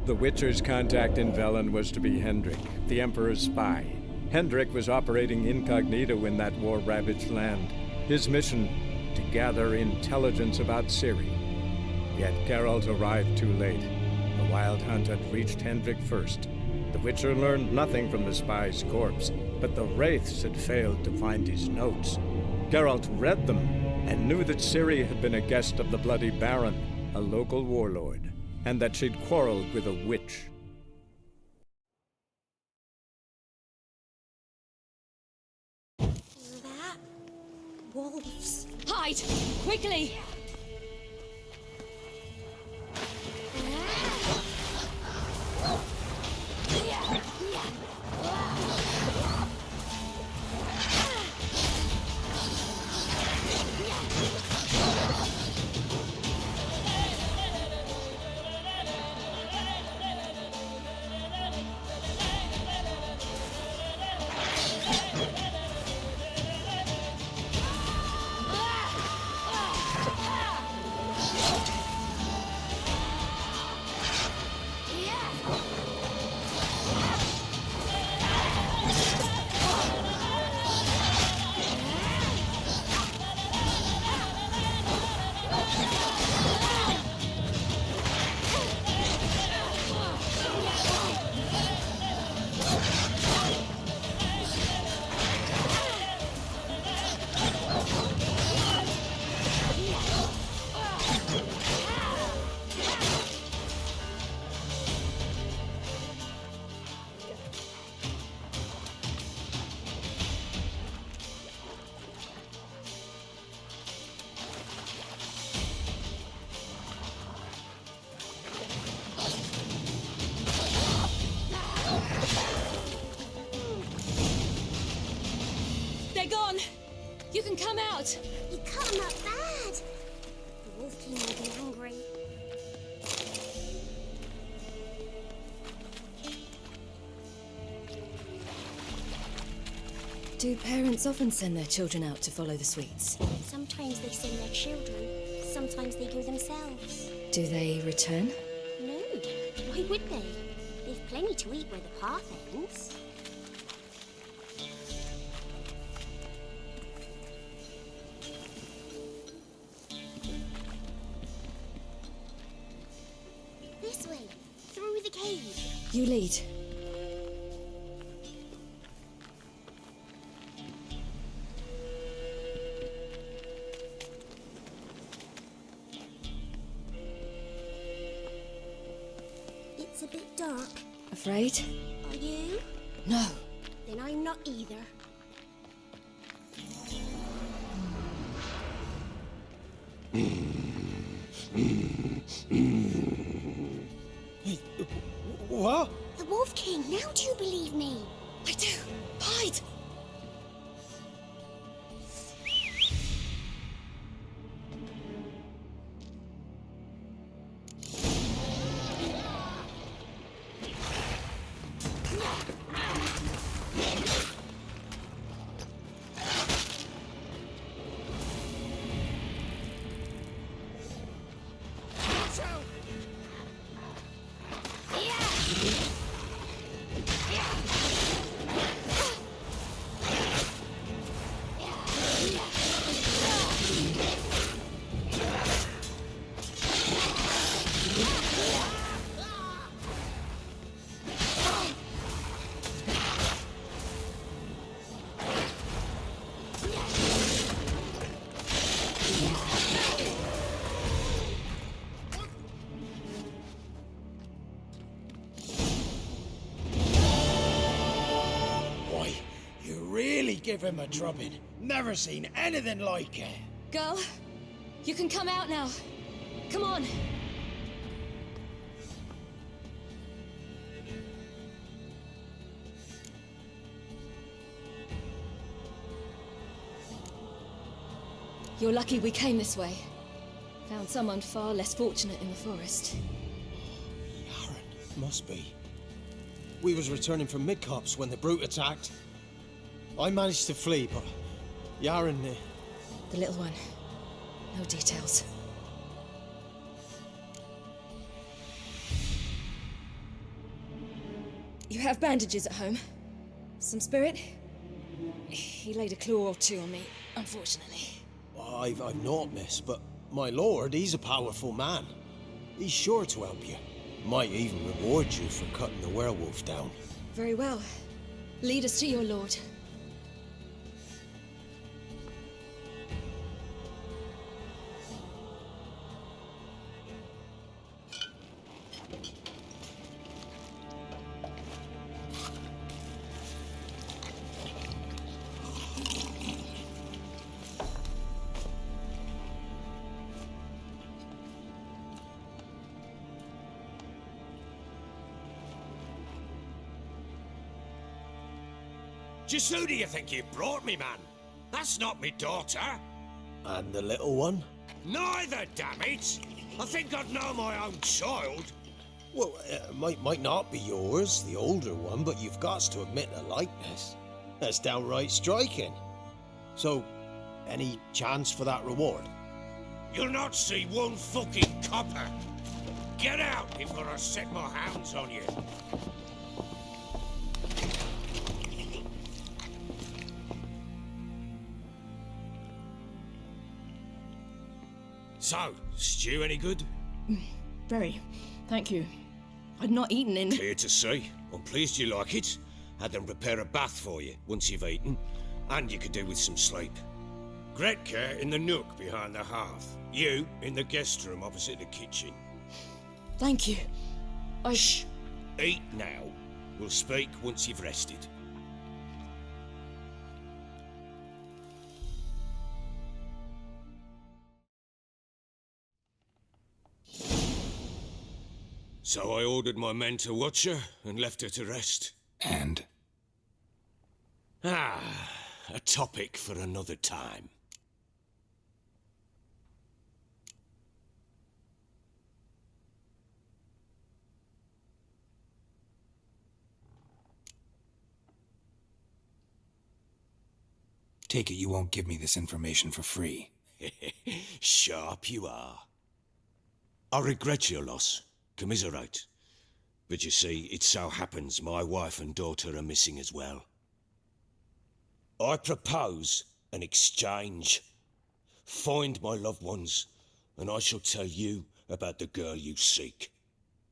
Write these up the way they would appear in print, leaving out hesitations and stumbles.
The Witcher's contact in Velen was to be Hendrik, the Emperor's spy. Hendrik was operating incognito in that war-ravaged land. His mission, to gather intelligence about Ciri. Yet Geralt arrived too late. The Wild Hunt had reached Hendrik first. The Witcher learned nothing from the spy's corpse, but the Wraiths had failed to find his notes. Geralt read them and knew that Ciri had been a guest of the Bloody Baron, a local warlord, and that she'd quarreled with a witch. That? Wolves. Hide! Quickly! They're gone! You can come out! You cut him up bad. The Wolf King will be angry. Do parents often send their children out to follow the sweets? Sometimes they send their children. Sometimes they go themselves. Do they return? No. Why would they? They've plenty to eat where the path ends. This way. Through the cave. You lead. It's a bit dark. Afraid? Are you? No. Then I'm not either. What? The Wolf King, now do you believe me? I do. Hide! Give him a drubbing. Never seen anything like it. Girl, you can come out now. Come on. You're lucky we came this way. Found someone far less fortunate in the forest. Yaron, must be. We was returning from Midcops when the brute attacked. I managed to flee, but Yaron... The little one. No details. You have bandages at home? Some spirit? He laid a claw or two on me, unfortunately. I've not, miss, but my lord, he's a powerful man. He's sure to help you. Might even reward you for cutting the werewolf down. Very well. Lead us to your lord. Just who do you think you brought me, man? That's not me daughter. And the little one? Neither, damn it! I think I'd know my own child. Well, it might not be yours, the older one, but you've got to admit a likeness. That's downright striking. So, any chance for that reward? You'll not see one fucking copper. Get out before I set my hounds on you. So, stew any good? Very. Thank you. I'd not eaten in... Clear to see. I'm pleased you like it. Had them prepare a bath for you once you've eaten, and you could do with some sleep. Gretka in the nook behind the hearth. You in the guest room opposite the kitchen. Thank you. Shh! Eat now. We'll speak once you've rested. So I ordered my men to watch her and left her to rest. And? A topic for another time. Take it you won't give me this information for free. Sharp you are. I regret your loss. Commiserate. But you see, it so happens my wife and daughter are missing as well. I propose an exchange. Find my loved ones, and I shall tell you about the girl you seek.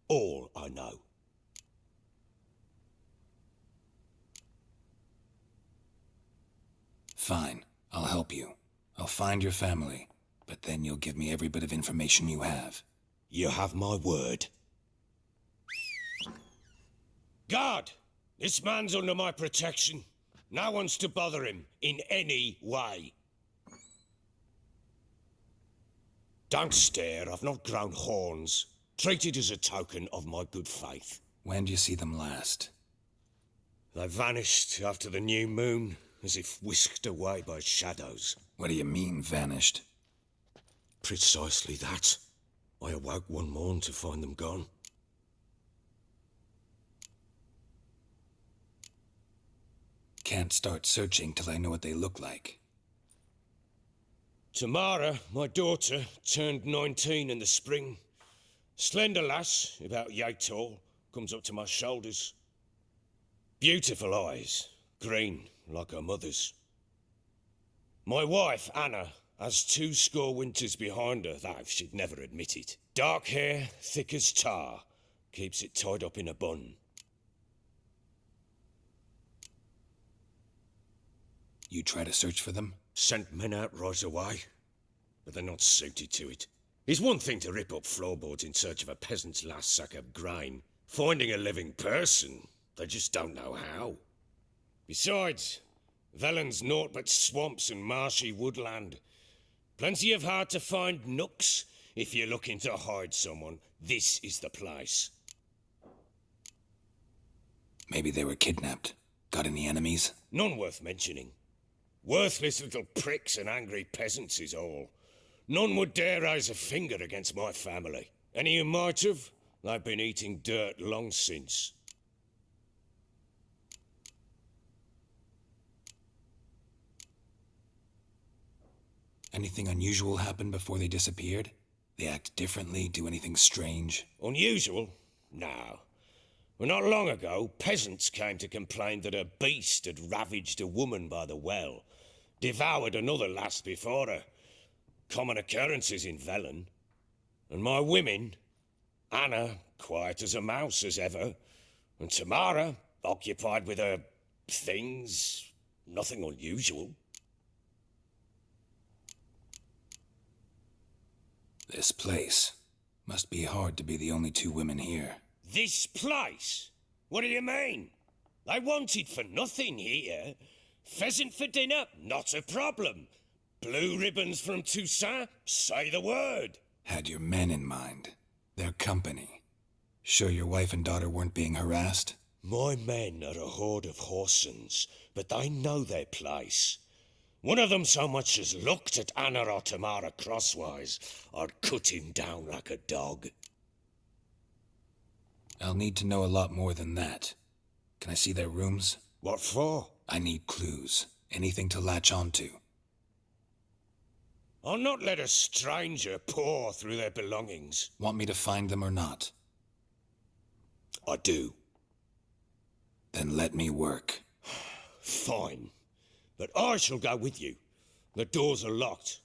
All I know. Fine, I'll help you. I'll find your family, but then you'll give me every bit of information you have. You have my word. Guard! This man's under my protection. No one's to bother him in any way. Don't stare, I've not grown horns. Treat it as a token of my good faith. When did you see them last? They vanished after the new moon, as if whisked away by shadows. What do you mean, vanished? Precisely that. I awoke one morn to find them gone. Can't start searching till I know what they look like. Tamara, my daughter, turned 19 in the spring. Slender lass, about yay tall, comes up to my shoulders. Beautiful eyes, green like her mother's. My wife, Anna, has 20 winters behind her, though she'd never admit it. Dark hair, thick as tar, keeps it tied up in a bun. You try to search for them? Sent men out right away, but they're not suited to it. It's one thing to rip up floorboards in search of a peasant's last sack of grain. Finding a living person, they just don't know how. Besides, Velen's naught but swamps and marshy woodland. Plenty of hard-to-find nooks. If you're looking to hide someone, this is the place. Maybe they were kidnapped. Got any enemies? None worth mentioning. Worthless little pricks and angry peasants is all. None would dare raise a finger against my family. Any who might have, they've been eating dirt long since. Anything unusual happen before they disappeared? They act differently, do anything strange? Unusual? No. Well, not long ago, peasants came to complain that a beast had ravaged a woman by the well, devoured another lass before her. Common occurrences in Velen. And my women, Anna, quiet as a mouse as ever, and Tamara, occupied with her things, nothing unusual. This place. Must be hard to be the only two women here. This place? What do you mean? I wanted for nothing here. Pheasant for dinner? Not a problem. Blue ribbons from Toussaint? Say the word. Had your men in mind. Their company. Sure your wife and daughter weren't being harassed? My men are a horde of Horsens, but they know their place. One of them so much as looked at Anna or Tamara crosswise, I'd cut him down like a dog. I'll need to know a lot more than that. Can I see their rooms? What for? I need clues. Anything to latch onto. I'll not let a stranger pore through their belongings. Want me to find them or not? I do. Then let me work. Fine. But I shall go with you. The doors are locked.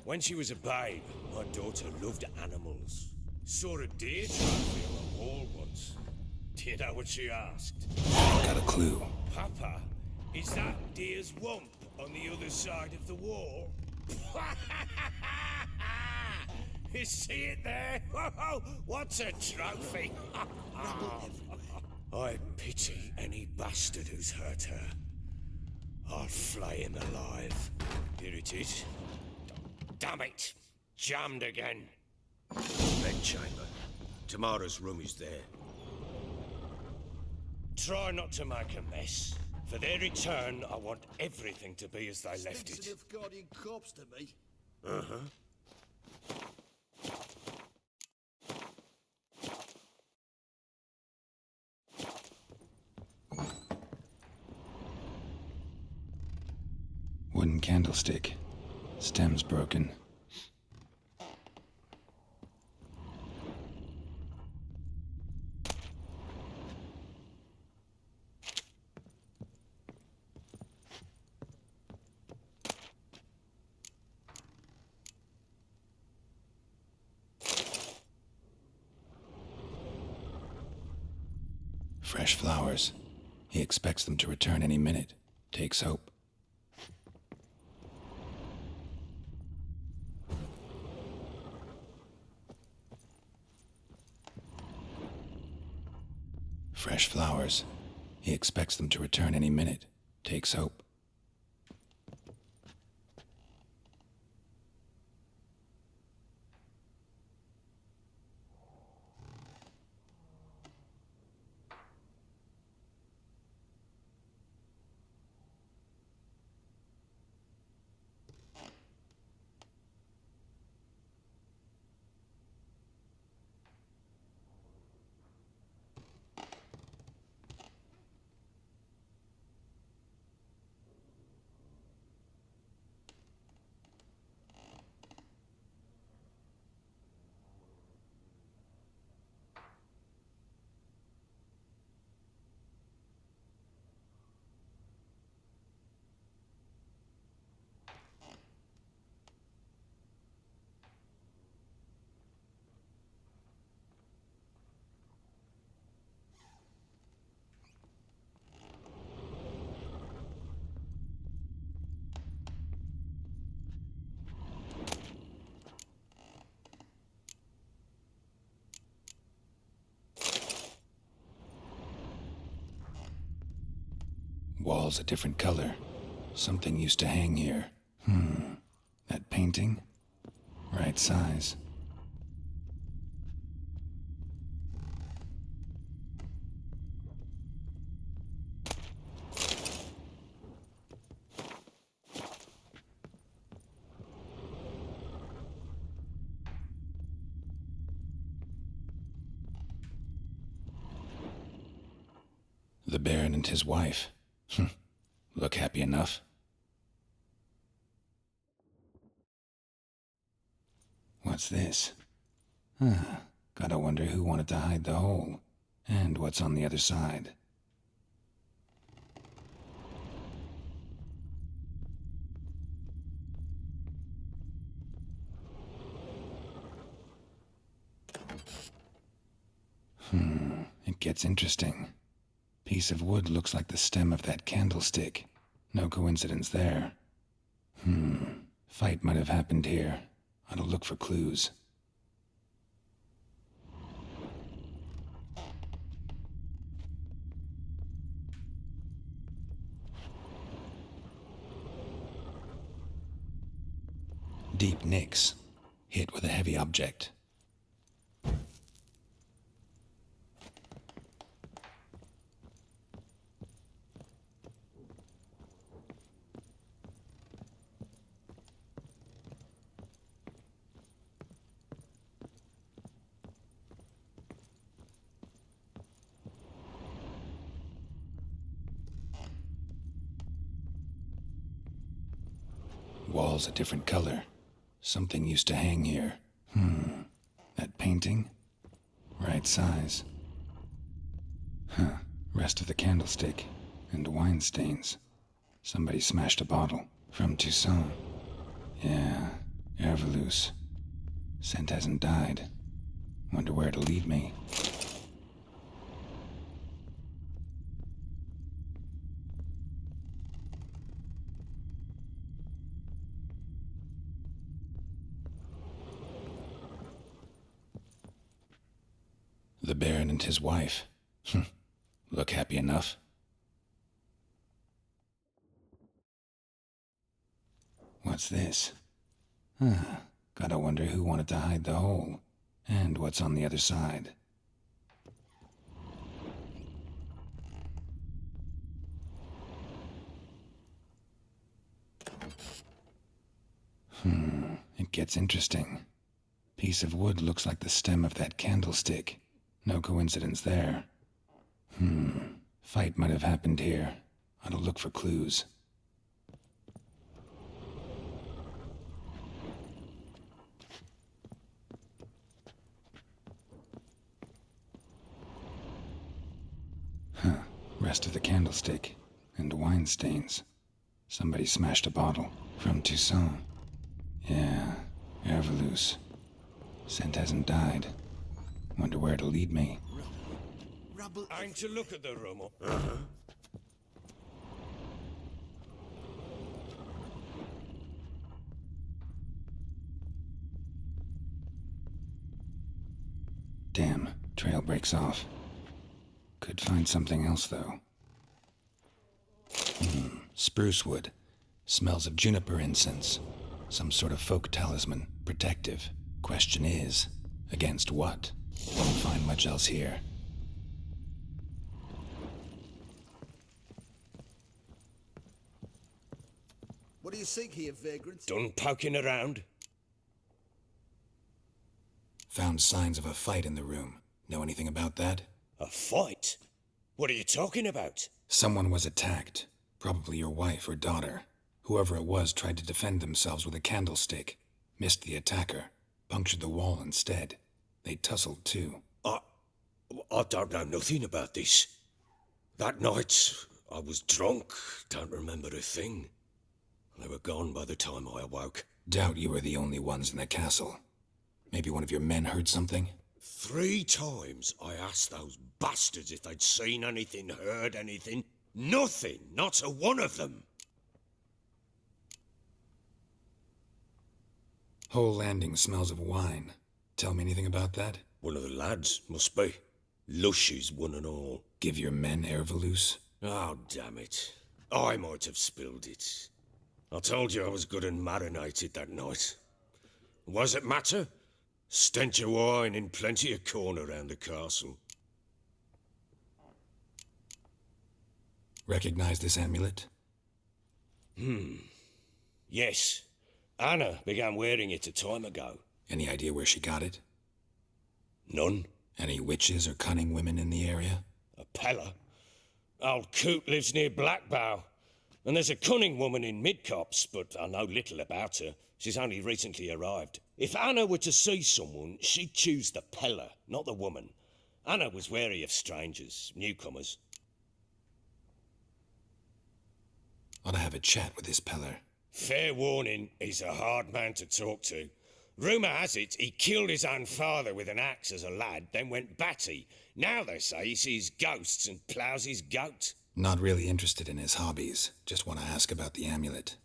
When she was a babe, my daughter loved animals. Saw a deer trophy on the wall once. Do you know what she asked? Got a clue. Papa, is that deer's wump on the other side of the wall? You see it there? What's a trophy? I pity any bastard who's hurt her. I'll flay him alive. Here it is. Damn it! Jammed again. Bedchamber. Tamara's room is there. Try not to make a mess. For their return, I want everything to be as they left it. Of guardian corpse to me. Wooden candlestick. Stem's broken. Fresh flowers. He expects them to return any minute. Takes hope. Fresh flowers. He expects them to return any minute. Takes hope. Walls a different color. Something used to hang here. That painting? Right size. The Baron and his wife. Look happy enough. What's this? Gotta wonder who wanted to hide the hole, and what's on the other side. It gets interesting. Piece of wood looks like the stem of that candlestick. No coincidence there. Fight might have happened here. Ought to look for clues. Deep nicks. Hit with a heavy object. Walls a different color. Something used to hang here. That painting? Right size. Rest of the candlestick. And wine stains. Somebody smashed a bottle. From Toussaint. Yeah, Herveloos. Scent hasn't died. Wonder where it'll lead me. The Baron and his wife. Look happy enough. What's this? Gotta wonder who wanted to hide the hole, and what's on the other side. It gets interesting. Piece of wood looks like the stem of that candlestick. No coincidence there. Fight might have happened here. Ought to look for clues. Rest of the candlestick. And wine stains. Somebody smashed a bottle. From Toussaint. Yeah, Herveloos. Scent hasn't died. Wonder where it'll lead me. I'm to look at the room. Damn, trail breaks off. Could find something else, though. Spruce wood. Smells of juniper incense. Some sort of folk talisman. Protective. Question is, against what? Won't find much else here. What do you seek here, vagrant? Done poking around? Found signs of a fight in the room. Know anything about that? A fight? What are you talking about? Someone was attacked. Probably your wife or daughter. Whoever it was tried to defend themselves with a candlestick. Missed the attacker. Punctured the wall instead. They tussled too. I don't know nothing about this. That night, I was drunk. Don't remember a thing. They were gone by the time I awoke. Doubt you were the only ones in the castle. Maybe one of your men heard something? 3 times I asked those bastards if they'd seen anything, heard anything. Nothing, not a one of them. Whole landing smells of wine. Tell me anything about that? One of the lads, must be. Lushes, one and all. Give your men Herveloos? Oh, damn it. I might have spilled it. I told you I was good and marinated that night. Was it matter? Stench of wine in plenty of corn around the castle. Recognize this amulet? Yes. Anna began wearing it a time ago. Any idea where she got it? None. Any witches or cunning women in the area? A Pella. Old Coot lives near Blackbow. And there's a cunning woman in Midcopse, but I know little about her. She's only recently arrived. If Anna were to see someone, she'd choose the peller, not the woman. Anna was wary of strangers, newcomers. Ought to have a chat with this Peller. Fair warning, he's a hard man to talk to. Rumour has it he killed his own father with an axe as a lad, then went batty. Now they say he sees ghosts and ploughs his goat. Not really interested in his hobbies. Just want to ask about the amulet.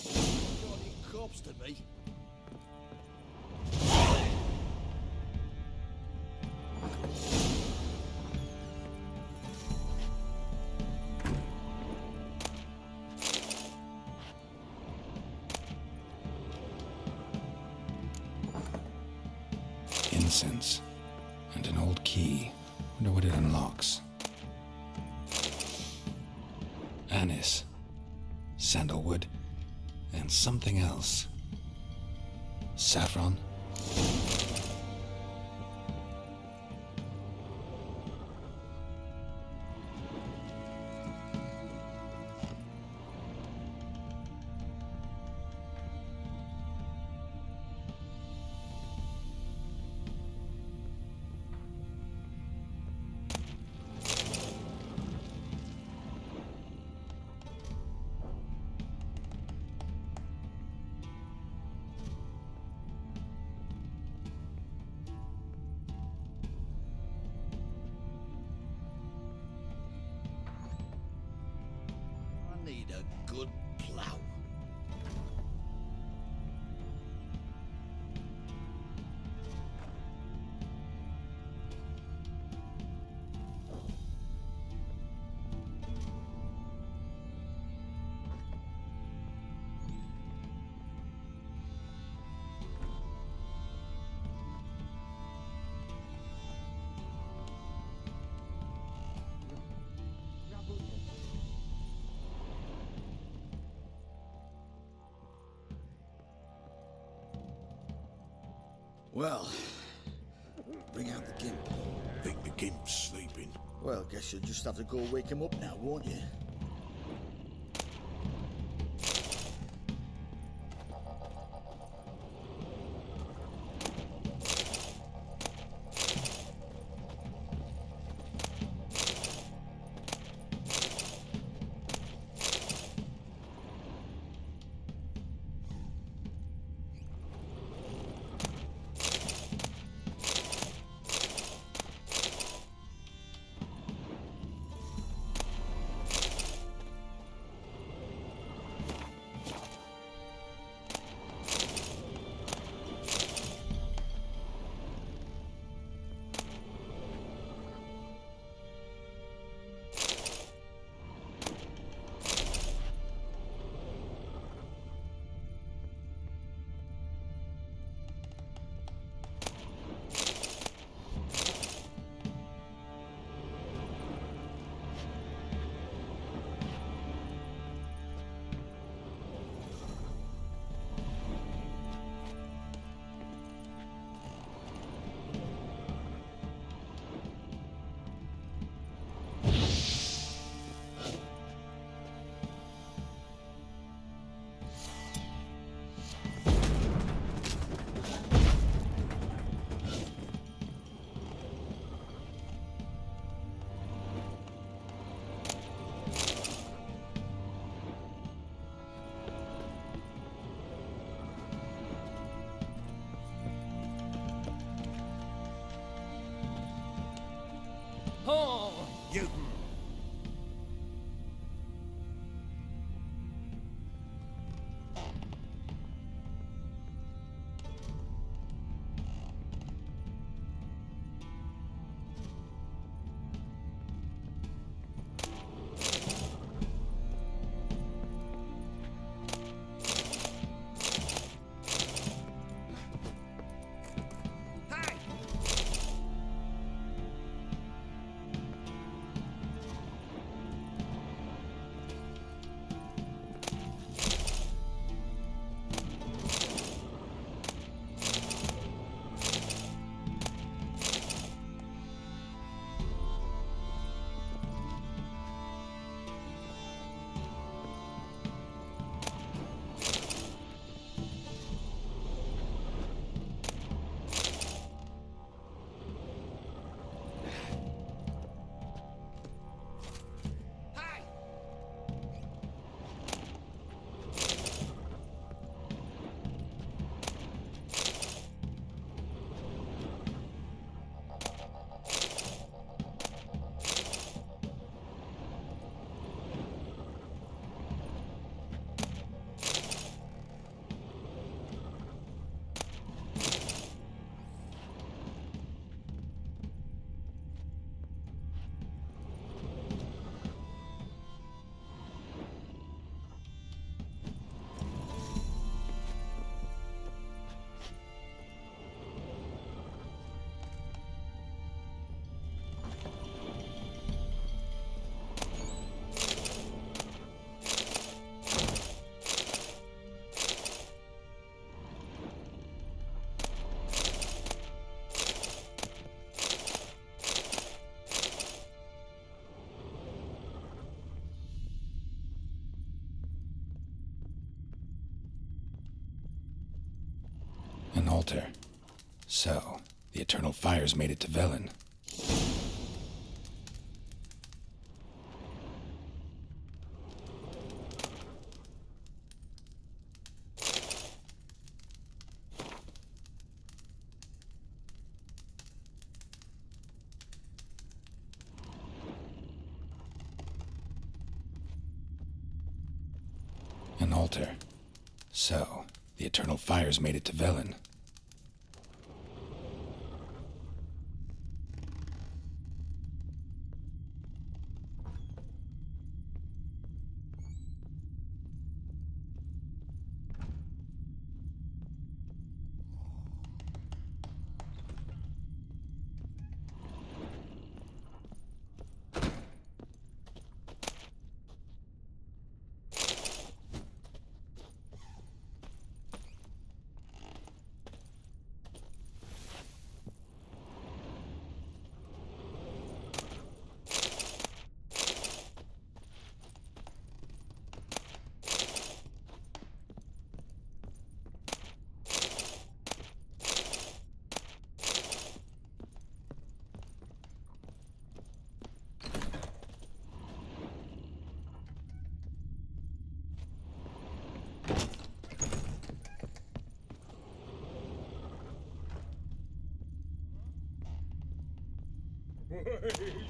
Bloody corpse to me. Incense. And an old key. Wonder what it unlocks. Anise. Sandalwood. And something else. Saffron. I need a good plough. Well, bring out the gimp. Think the gimp's sleeping. Well, guess you'll just have to go wake him up now, won't you? An altar. So, the Eternal Fires made it to Velen. An altar. So, the Eternal Fires made it to Velen.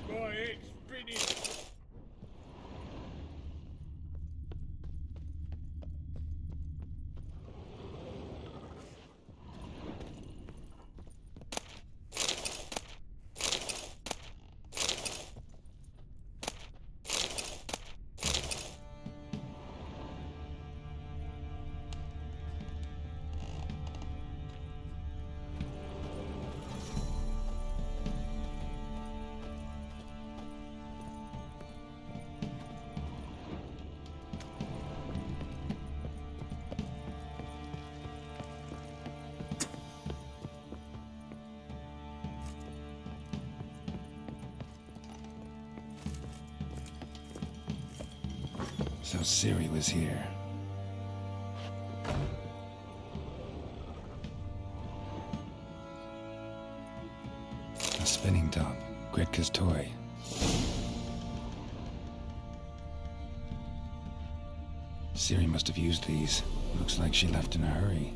My head's spinning. So Ciri was here. A spinning top. Gretka's toy. Ciri must have used these. Looks like she left in a hurry.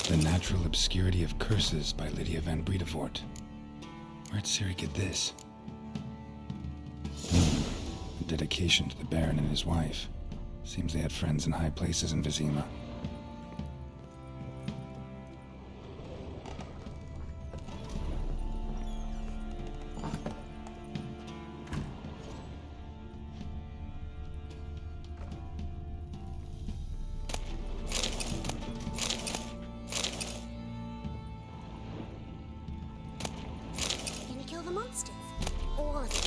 The Natural Obscurity of Curses by Lydia van Bredevoort. Where'd Ciri get this? A dedication to the Baron and his wife. Seems they had friends in high places in Vizima. The monsters. All of them.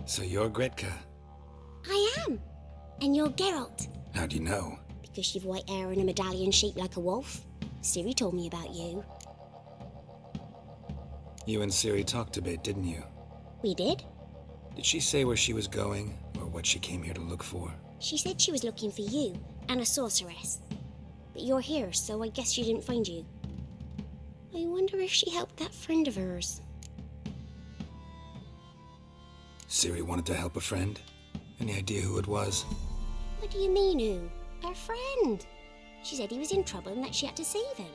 So you're Gretka? I am. And you're Geralt. How do you know? Because you've white hair and a medallion shaped like a wolf. Ciri told me about you. You and Ciri talked a bit, didn't you? We did. Did she say where she was going, or what she came here to look for? She said she was looking for you and a sorceress. But you're here, so I guess she didn't find you. I wonder if she helped that friend of hers. Ciri wanted to help a friend? Any idea who it was? What do you mean, who? Her friend. She said he was in trouble and that she had to save him.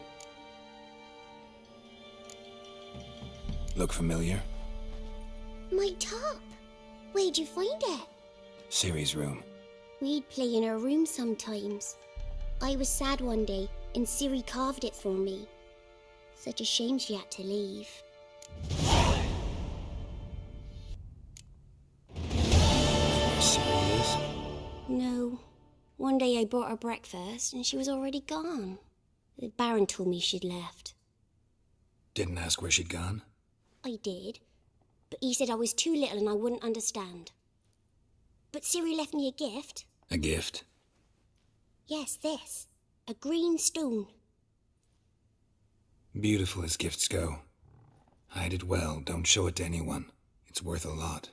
Look familiar? My top. Where'd you find it? Ciri's room. We'd play in her room sometimes. I was sad one day and Ciri carved it for me. Such a shame she had to leave. Where Ciri is? No. One day I bought her breakfast and she was already gone. The Baron told me she'd left. Didn't ask where she'd gone? I did, but he said I was too little and I wouldn't understand. But Ciri left me a gift. A gift? Yes, this. A green stone. Beautiful as gifts go. Hide it well, don't show it to anyone. It's worth a lot.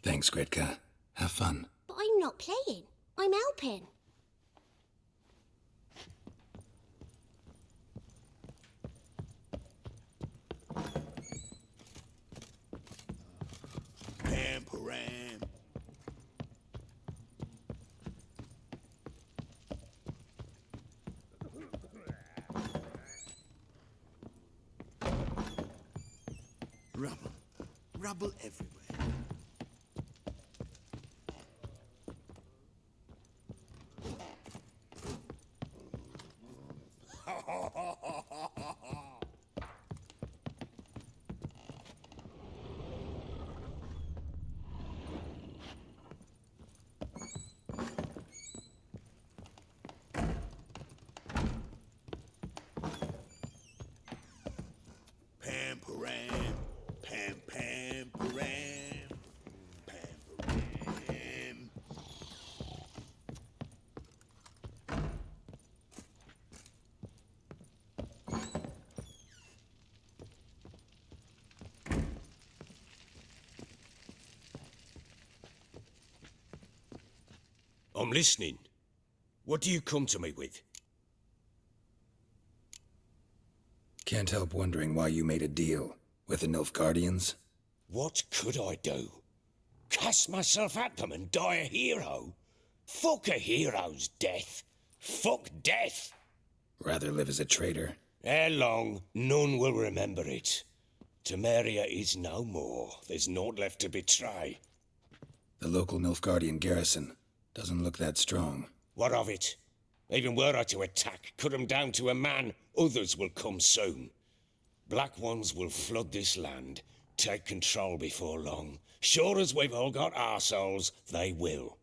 Thanks, Gretka. Have fun. But I'm not playing. I'm helping. Pam-param. Rubble. Rubble everywhere. Pam-param. Pam-pam-param. Pam-param. I'm listening. What do you come to me with? Can't help wondering why you made a deal with the Nilfgaardians. What could I do? Cast myself at them and die a hero? Fuck a hero's death. Fuck death. Rather live as a traitor. Ere long, none will remember it. Temeria is no more. There's naught left to betray. The local Nilfgaardian garrison doesn't look that strong. What of it? Even were I to attack, cut 'em down to a man, others will come soon. Black Ones will flood this land, take control before long. Sure as we've all got arseholes, they will.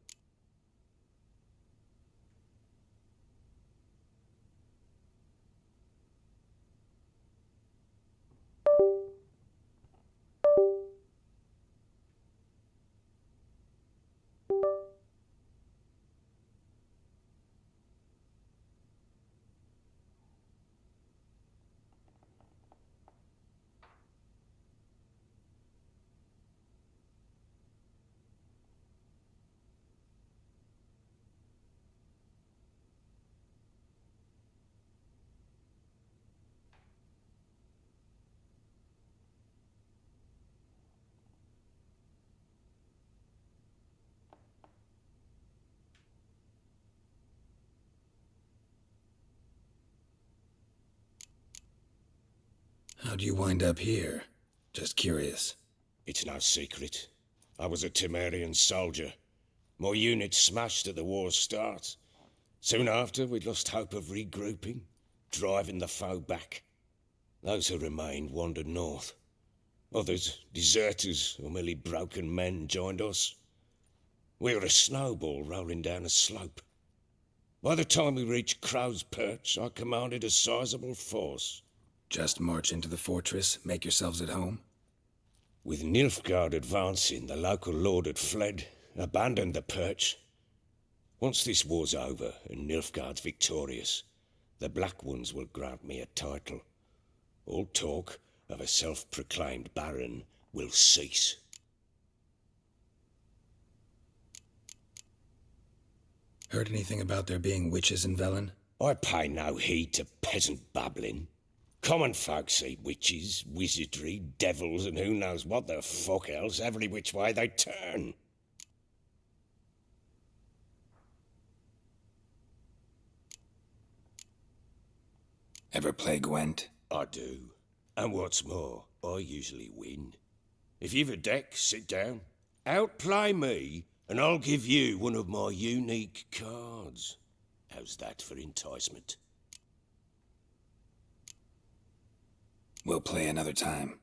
How'd you wind up here? Just curious. It's no secret. I was a Temerian soldier. My unit smashed at the war's start. Soon after, we'd lost hope of regrouping, driving the foe back. Those who remained wandered north. Others, deserters or merely broken men, joined us. We were a snowball rolling down a slope. By the time we reached Crow's Perch, I commanded a sizable force. Just march into the fortress, make yourselves at home? With Nilfgaard advancing, the local lord had fled, abandoned the perch. Once this war's over and Nilfgaard's victorious, the Black Ones will grant me a title. All talk of a self-proclaimed baron will cease. Heard anything about there being witches in Velen? I pay no heed to peasant babbling. Common folk see witches, wizardry, devils, and who knows what the fuck else every which way they turn. Ever play Gwent? I do. And what's more, I usually win. If you've a deck, sit down. Outplay me, and I'll give you one of my unique cards. How's that for enticement? We'll play another time.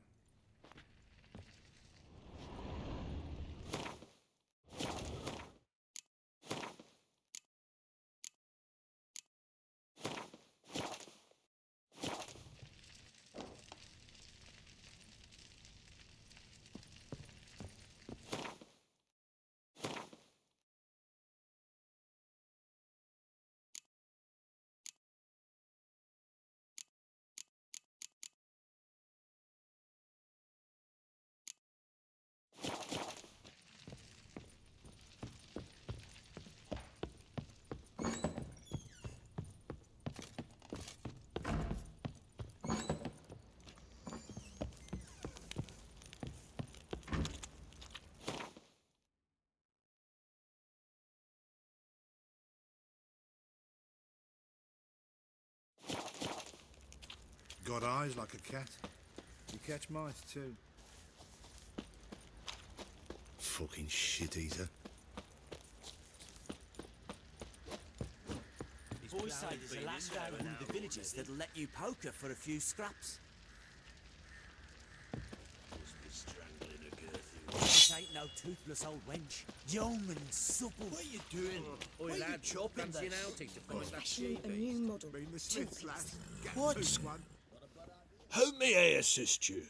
Got eyes like a cat. You catch mice too. Fucking shit eater. Boys say there's a lass down in one of the villages that'll let you poker for a few scraps. This ain't no toothless old wench. Young and supple. What are you doing? Why are you chopping this? Fashion a new model. Mean the Smiths, lass. Get What? loose, one. How may I assist you?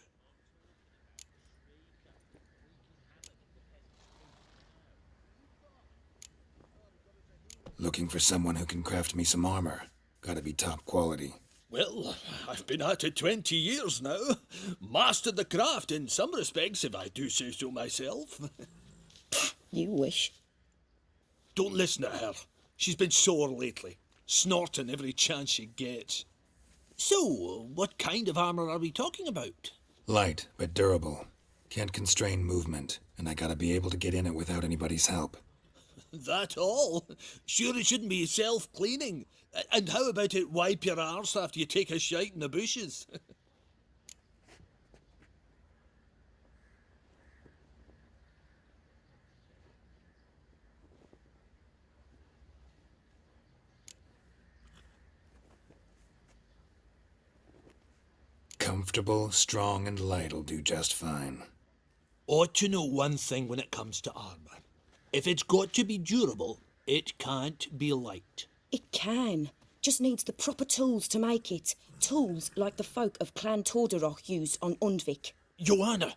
Looking for someone who can craft me some armor. Gotta be top quality. Well, I've been at it 20 years now. Mastered the craft in some respects, if I do say so myself. You wish. Don't listen to her. She's been sore lately, snorting every chance she gets. So, what kind of armor are we talking about? Light, but durable. Can't constrain movement, and I gotta be able to get in it without anybody's help. That all? Sure it shouldn't be self-cleaning. And how about it wipe your arse after you take a shite in the bushes? Comfortable, strong, and light'll do just fine. Ought to know one thing when it comes to armor. If it's got to be durable, it can't be light. It can. Just needs the proper tools to make it. Tools like the folk of Clan Torderoch used on Undvik. Joanna,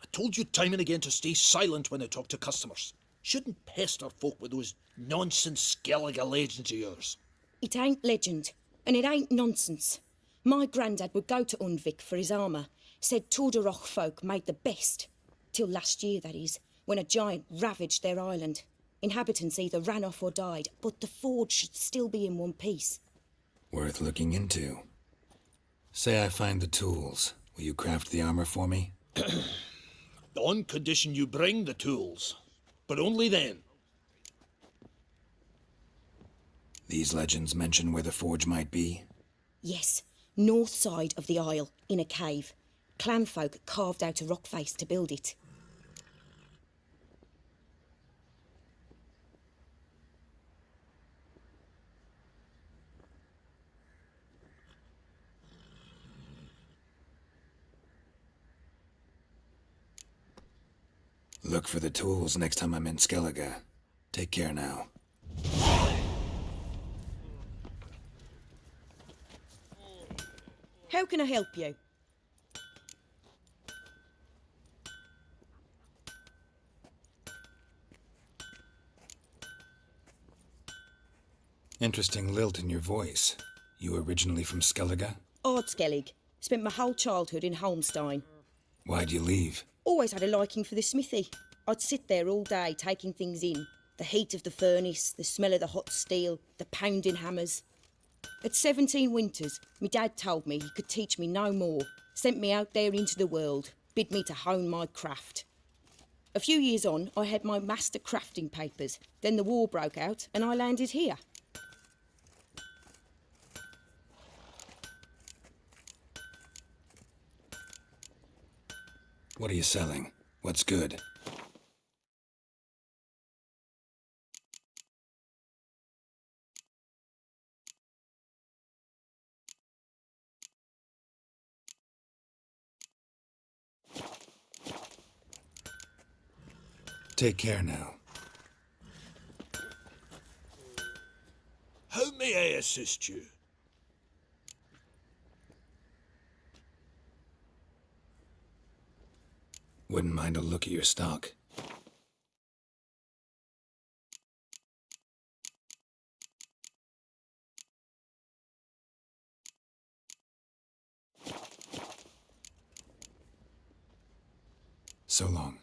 I told you time and again to stay silent when I talk to customers. Shouldn't pester folk with those nonsense Skellige legends of yours. It ain't legend, and it ain't nonsense. My grandad would go to Undvik for his armour. Said Torderoch folk made the best. Till last year, that is, when a giant ravaged their island. Inhabitants either ran off or died, but the forge should still be in one piece. Worth looking into. Say I find the tools. Will you craft the armor for me? On condition you bring the tools. But only then. These legends mention where the forge might be? Yes, north side of the isle, in a cave. Clanfolk carved out a rock face to build it. Look for the tools next time I'm in Skellige. Take care now. How can I help you? Interesting lilt in your voice. You originally from Skellige? Ardskellig. Spent my whole childhood in Holmstein. Why'd you leave? Always had a liking for the smithy. I'd sit there all day taking things in. The heat of the furnace, the smell of the hot steel, the pounding hammers. At 17 winters, my dad told me he could teach me no more. Sent me out there into the world, bid me to hone my craft. A few years on, I had my master crafting papers. Then the war broke out and I landed here. What are you selling? What's good? Take care now. How may I assist you? Wouldn't mind a look at your stock. So long.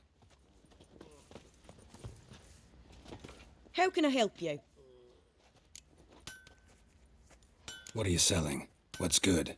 How can I help you? What are you selling? What's good?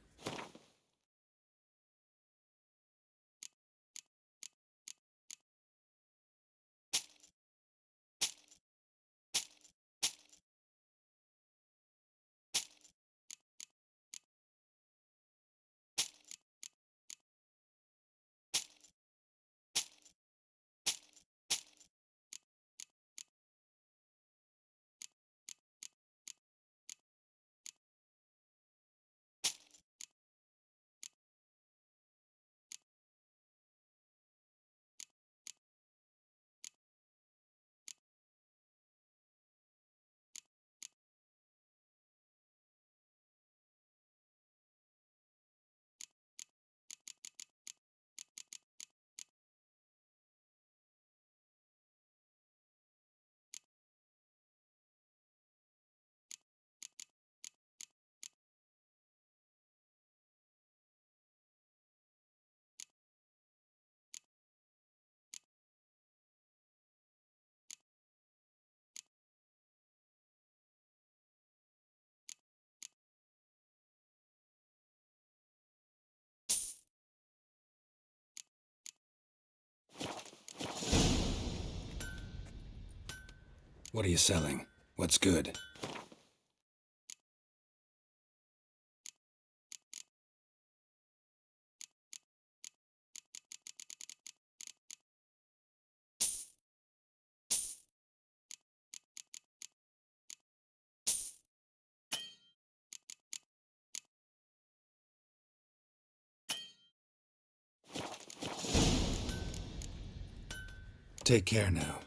What are you selling? What's good? Take care now.